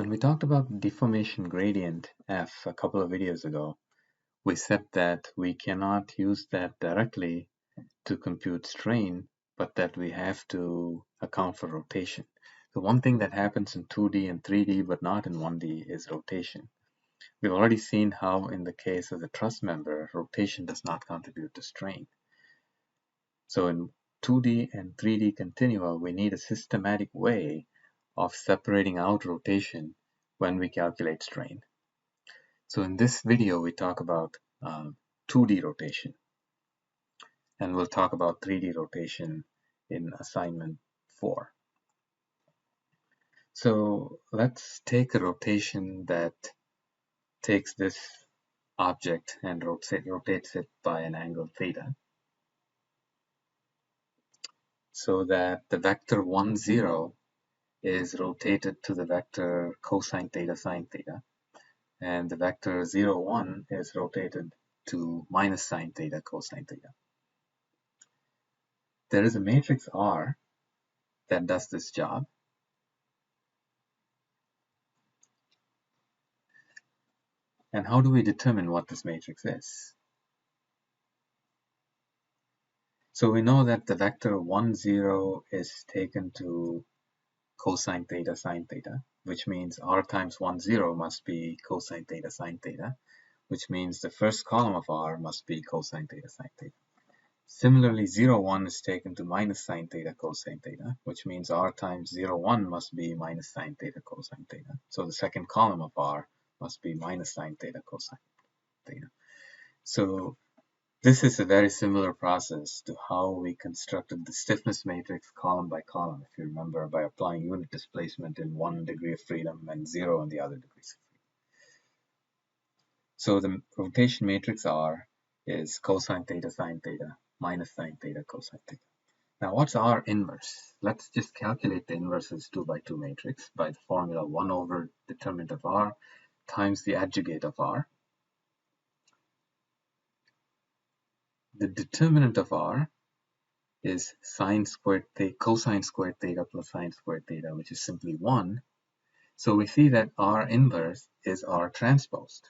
When we talked about deformation gradient F a couple of videos ago, we said that we cannot use that directly to compute strain, but that we have to account for rotation. The one thing that happens in 2D and 3D but not in 1D is rotation. We've already seen how in the case of the truss member, rotation does not contribute to strain. So in 2D and 3D continua, we need a systematic way of separating out rotation when we calculate strain. So in this video, we talk about 2D rotation, and we'll talk about 3D rotation in assignment 4. So let's take a rotation that takes this object and rotates it by an angle theta, so that the vector 1, 0 is rotated to the vector cosine theta sine theta, and the vector 0, 1 is rotated to minus sine theta cosine theta. There is a matrix R that does this job. And how do we determine what this matrix is? So we know that the vector 1, 0 is taken to cosine theta sine theta, which means R times 1, 0 must be cosine theta sine theta, which means the first column of R must be cosine theta sine theta. Similarly, 0, 1 is taken to minus sine theta cosine theta, which means R times 0, 1 must be minus sine theta cosine theta. So the second column of R must be minus sine theta cosine theta. So this is a very similar process to how we constructed the stiffness matrix column by column, if you remember, by applying unit displacement in one degree of freedom and 0 in the other degrees of freedom. So the rotation matrix R is cosine theta sine theta minus sine theta cosine theta. Now what's R inverse? Let's just calculate the inverses 2 by 2 matrix by the formula 1 over determinant of R times the adjugate of R. The determinant of R is cosine squared theta plus sine squared theta, which is simply 1. So we see that R inverse is R transposed.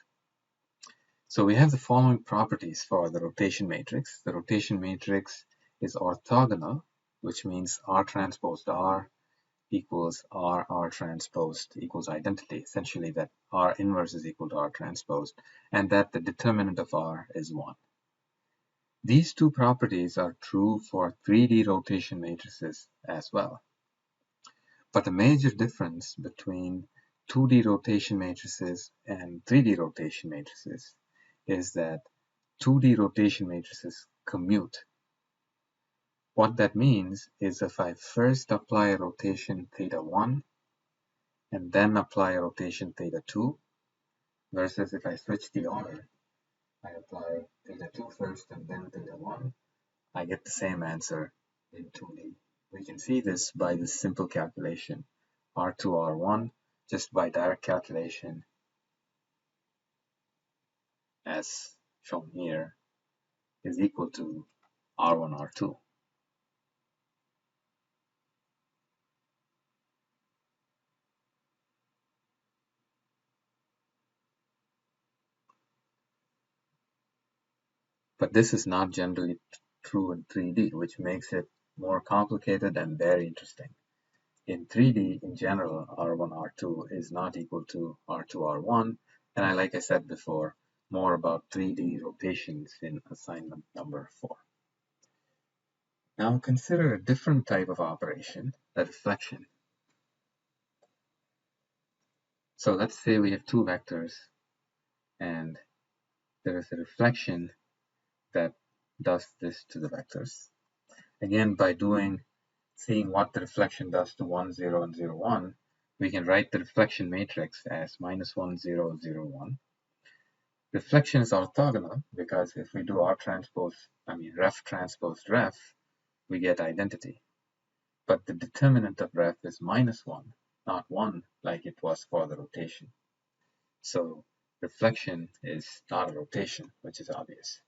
So we have the following properties for the rotation matrix. The rotation matrix is orthogonal, which means R transposed R equals R transposed equals identity, essentially that R inverse is equal to R transposed, and that the determinant of R is 1. These two properties are true for 3D rotation matrices as well. But the major difference between 2D rotation matrices and 3D rotation matrices is that 2D rotation matrices commute. What that means is if I first apply a rotation theta 1 and then apply a rotation theta 2, versus if I switch the order, I apply theta 2 first and then theta 1, I get the same answer in 2D. We can see this by this simple calculation. R2, R1, just by direct calculation, as shown here, is equal to R1, R2. But this is not generally true in 3D, which makes it more complicated and very interesting. In 3D, in general, R1, R2 is not equal to R2, R1, and like I said before, more about 3D rotations in assignment number 4. Now consider a different type of operation, the reflection. So let's say we have two vectors, and there is a reflection that does this to the vectors. Again, by seeing what the reflection does to 1, 0, and 0, 1, we can write the reflection matrix as minus 1, 0, 0, 1. Reflection is orthogonal because if we do ref transpose ref, we get identity. But the determinant of ref is minus 1, not 1 like it was for the rotation. So reflection is not a rotation, which is obvious.